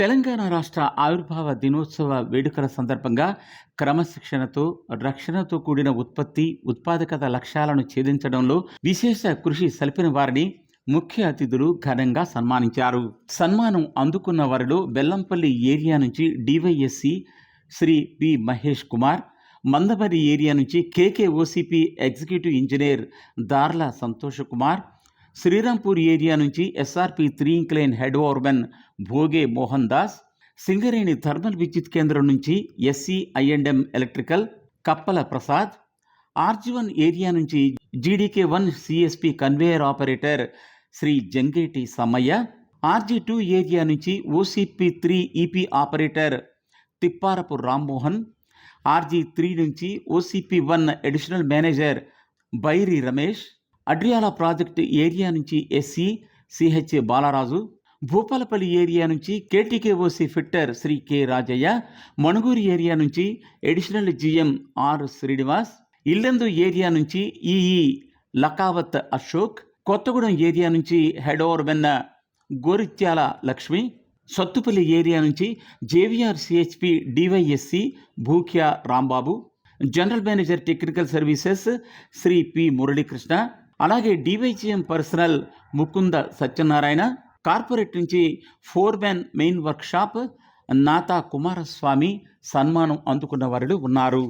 తెలంగాణ రాష్ట్ర ఆవిర్భావ దినోత్సవ వేడుకల సందర్భంగా క్రమశిక్షణతో, రక్షణతో కూడిన ఉత్పత్తి, ఉత్పాదకత లక్ష్యాలను ఛేదించడంలో విశేష కృషి సలిపిన వారిని ముఖ్య అతిథులు ఘనంగా సన్మానించారు. సన్మానం అందుకున్న వారిలో బెల్లంపల్లి ఏరియా నుంచి DYSC Shri P Mahesh Kumar, Mandamarri area నుంచి KKOCP executive engineer Darla Santosh Kumar, Srirampur area నుంచి SRP 3 incline head overmen Bhoge Mohan Das, Singareni thermal విద్యుత్ కేంద్రం నుంచి SCI&M ఎలక్ట్రికల్ కప్పల ప్రసాద్, RG1 ఏరియా నుంచి GDK1 CSP conveyor operator Shri Jangeti Sammaiah, RG2 area నుంచి OCP3 EP operator Tipparapu Rammohan, RG3 నుంచి OCP1 additional manager Bairi Ramesh, Adriyala project area నుంచి SC CH Balaraju, Bhupalpally area నుంచి KTKOC fitter Shri K Rajaiah, Manuguru area నుంచి additional GM R Srinivas, Yellandu area నుంచి ఈఈ లకావత్ అశోక్, కొత్తగూడెం ఏరియా నుంచి head overmen Gorityala Lakshmi, Sathupalli area నుంచి JVR CHP DYSC Bhukya Rambabu, general manager technical services Shri P Muralikrishna, అలాగే DYGM personal Mukunda Satyanarayana, corporate నుంచి foremen main workshop నాతా Kumaraswamy సన్మానం అందుకున్న వారిలో ఉన్నారు.